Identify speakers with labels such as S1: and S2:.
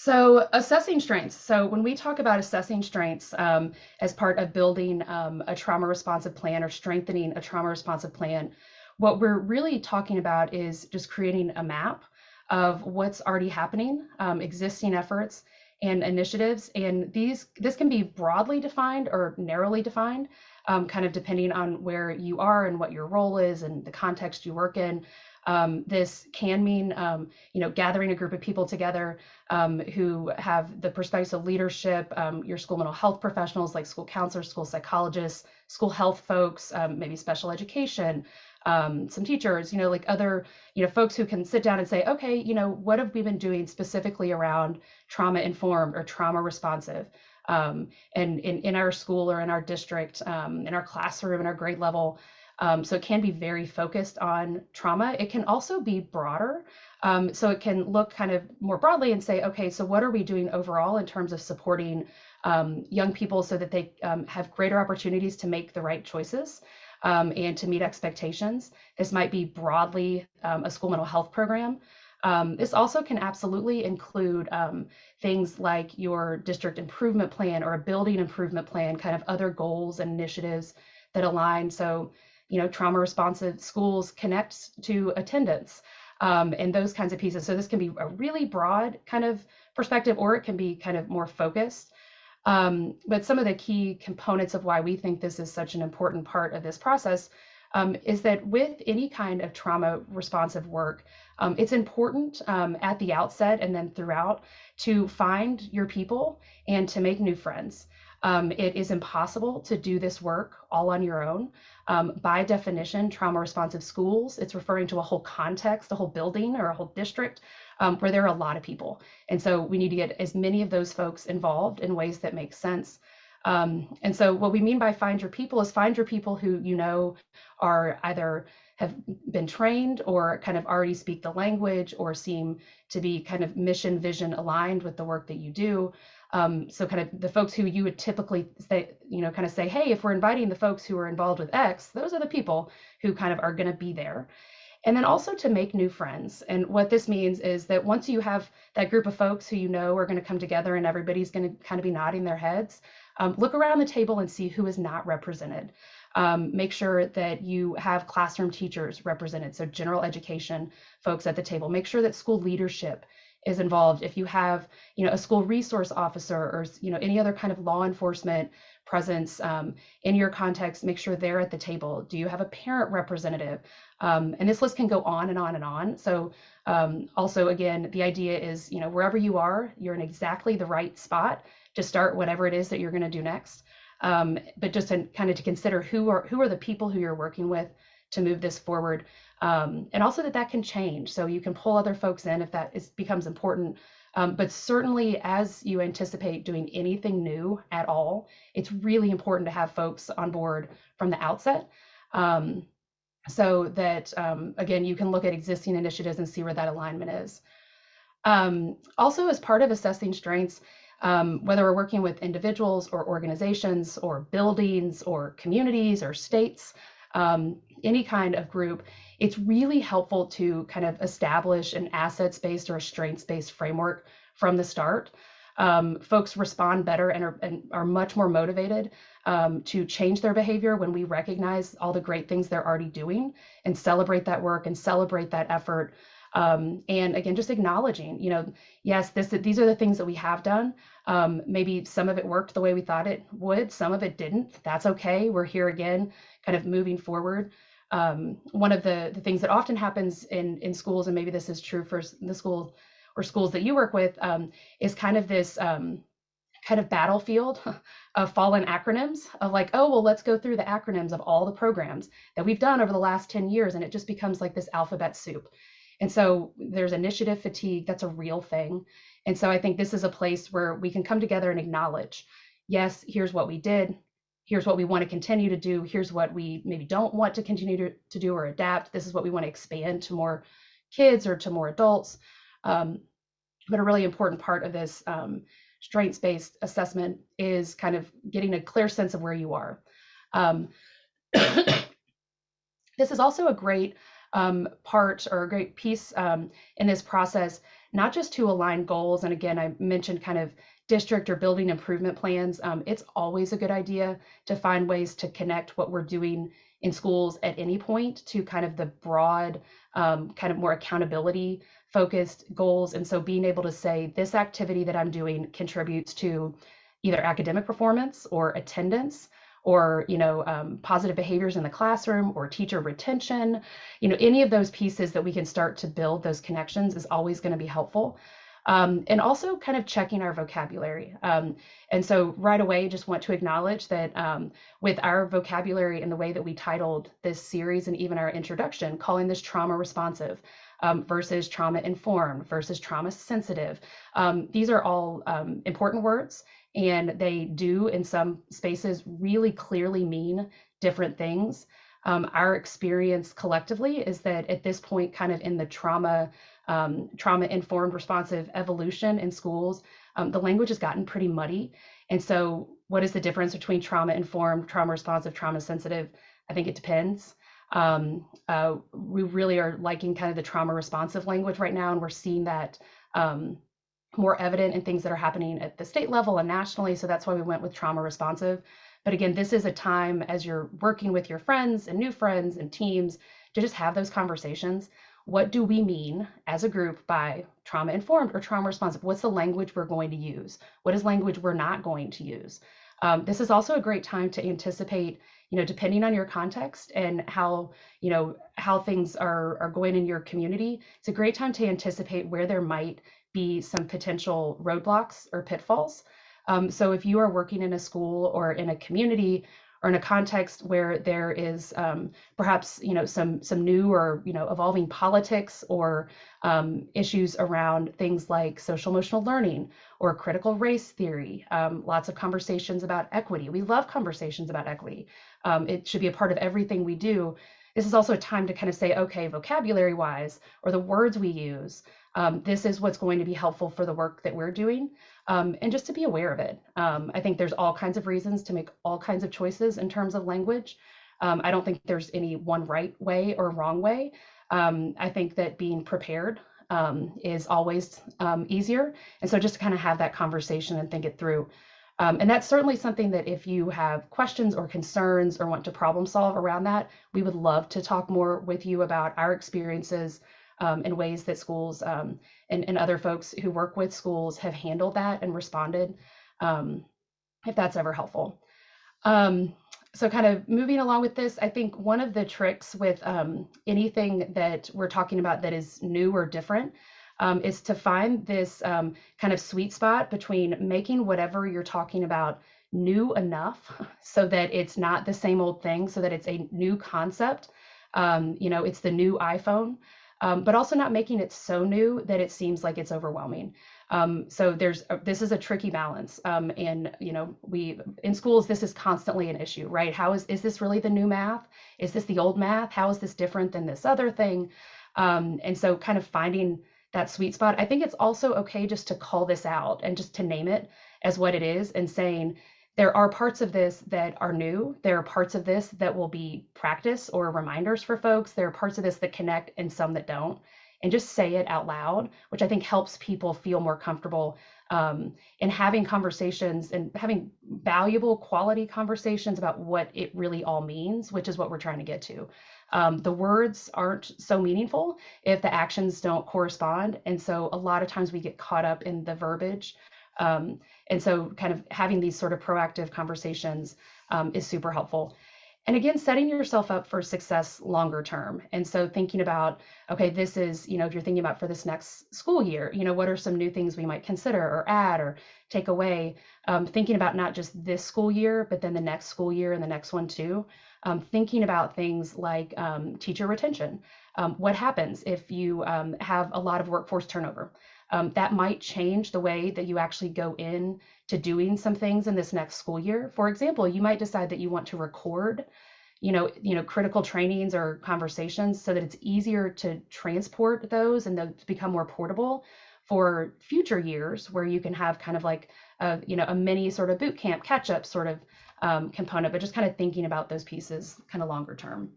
S1: So assessing strengths. So when we talk about assessing strengths as part of building a trauma responsive plan or strengthening a trauma responsive plan, what we're really talking about is just creating a map of what's already happening, existing efforts and initiatives. And this can be broadly defined or narrowly defined, kind of depending on where you are and what your role is and the context you work in. This can mean, gathering a group of people together who have the perspectives of leadership, your school mental health professionals like school counselors, school psychologists, school health folks, maybe special education, some teachers, like other, folks who can sit down and say, okay, what have we been doing specifically around trauma informed or trauma responsive? And in our school or in our district, in our classroom, in our grade level, so it can be very focused on trauma. It can also be broader. So it can look kind of more broadly and say, okay, so what are we doing overall in terms of supporting young people so that they have greater opportunities to make the right choices and to meet expectations? This might be broadly a school mental health program. This also can absolutely include things like your district improvement plan or a building improvement plan, kind of other goals and initiatives that align. So, trauma responsive schools connects to attendance and those kinds of pieces. So this can be a really broad kind of perspective, or it can be kind of more focused. But some of the key components of why we think this is such an important part of this process is that with any kind of trauma responsive work, it's important at the outset and then throughout to find your people and to make new friends. It is impossible to do this work all on your own. By definition, trauma responsive schools, it's referring to a whole context, a whole building or a whole district where there are a lot of people. And so we need to get as many of those folks involved in ways that make sense. And so what we mean by find your people is find your people who are either have been trained or kind of already speak the language or seem to be kind of mission vision aligned with the work that you do. So kind of the folks who you would typically say, kind of say, hey, if we're inviting the folks who are involved with X, those are the people who kind of are going to be there. And then also to make new friends. And what this means is that once you have that group of folks who are going to come together and everybody's going to kind of be nodding their heads, look around the table and see who is not represented. Make sure that you have classroom teachers represented, so general education folks at the table. Make sure that school leadership is involved. If you have, a school resource officer or, any other kind of law enforcement presence in your context, make sure they're at the table. Do you have a parent representative? And this list can go on and on and on. So also, again, the idea is, wherever you are, you're in exactly the right spot to start whatever it is that you're going to do next. But just to kind of to consider who are the people who you're working with to move this forward. And also that can change. So you can pull other folks in if becomes important. But certainly as you anticipate doing anything new at all, it's really important to have folks on board from the outset. So that, again, you can look at existing initiatives and see where that alignment is. Also, as part of assessing strengths, whether we're working with individuals or organizations or buildings or communities or states, any kind of group, it's really helpful to kind of establish an assets-based or a strengths-based framework from the start. Folks respond better and are much more motivated to change their behavior when we recognize all the great things they're already doing and celebrate that work and celebrate that effort. And again, just acknowledging, yes, these are the things that we have done. Maybe some of it worked the way we thought it would, some of it didn't. That's okay. We're here again, kind of moving forward. One of the things that often happens in schools, and maybe this is true for the school or schools that you work with, is kind of this kind of battlefield of fallen acronyms of like, oh, well, let's go through the acronyms of all the programs that we've done over the last 10 years. And it just becomes like this alphabet soup. And so there's initiative fatigue. That's a real thing. And so I think this is a place where we can come together and acknowledge, yes, here's what we did. Here's what we want to continue to do. Here's what we maybe don't want to continue to do or adapt. This is what we want to expand to more kids or to more adults. But a really important part of this strengths-based assessment is kind of getting a clear sense of where you are. This is also a great part or a great piece in this process, not just to align goals. And again, I mentioned kind of district or building improvement plans. It's always a good idea to find ways to connect what we're doing in schools at any point to kind of the broad, kind of more accountability focused goals. And so being able to say this activity that I'm doing contributes to either academic performance or attendance or positive behaviors in the classroom or teacher retention, any of those pieces that we can start to build those connections is always going to be helpful. And also kind of checking our vocabulary. And so right away, just want to acknowledge that with our vocabulary and the way that we titled this series and even our introduction, calling this trauma responsive versus trauma informed versus trauma sensitive, these are all important words. And they do, in some spaces, really clearly mean different things. Our experience collectively is that at this point, kind of in the trauma-informed responsive evolution in schools, the language has gotten pretty muddy. And so what is the difference between trauma-informed, trauma-responsive, trauma-sensitive? I think it depends. We really are liking kind of the trauma-responsive language right now, and we're seeing that more evident in things that are happening at the state level and nationally. So that's why we went with trauma responsive. But again, this is a time as you're working with your friends and new friends and teams to just have those conversations. What do we mean as a group by trauma informed or trauma responsive? What's the language we're going to use? What is language we're not going to use? This is also a great time to anticipate, depending on your context and how things are going in your community. It's a great time to anticipate where there might be some potential roadblocks or pitfalls. So if you are working in a school or in a community or in a context where there is perhaps some new or evolving politics or issues around things like social emotional learning or critical race theory, lots of conversations about equity. We love conversations about equity. It should be a part of everything we do. This is also a time to kind of say, okay, vocabulary wise, or the words we use, this is what's going to be helpful for the work that we're doing, and just to be aware of it. I think there's all kinds of reasons to make all kinds of choices in terms of language. I don't think there's any one right way or wrong way. I think that being prepared is always easier. And so just to kind of have that conversation and think it through. And that's certainly something that if you have questions or concerns or want to problem solve around that, we would love to talk more with you about our experiences and ways that schools and other folks who work with schools have handled that and responded, if that's ever helpful. So kind of moving along with this, I think one of the tricks with anything that we're talking about that is new or different is to find this kind of sweet spot between making whatever you're talking about new enough so that it's not the same old thing, so that it's a new concept. It's the new iPhone. But also not making it so new that it seems like it's overwhelming. So this is a tricky balance. And we in schools, this is constantly an issue, right? Is this really the new math? Is this the old math? How is this different than this other thing? And so kind of finding that sweet spot. I think it's also okay just to call this out and just to name it as what it is and saying, there are parts of this that are new. There are parts of this that will be practice or reminders for folks. There are parts of this that connect and some that don't. And just say it out loud, which I think helps people feel more comfortable in having conversations and having valuable quality conversations about what it really all means, which is what we're trying to get to. The words aren't so meaningful if the actions don't correspond. And so a lot of times we get caught up in the verbiage. And so kind of having these sort of proactive conversations is super helpful. And again, setting yourself up for success longer term. And so thinking about, okay, this is, if you're thinking about for this next school year, what are some new things we might consider or add or take away? Thinking about not just this school year, but then the next school year and the next one too. Thinking about things like teacher retention. What happens if you have a lot of workforce turnover? That might change the way that you actually go in to doing some things in this next school year. For example, you might decide that you want to record, critical trainings or conversations so that it's easier to transport those and to become more portable for future years, where you can have kind of like a mini sort of boot camp catch up sort of component, but just kind of thinking about those pieces kind of longer term.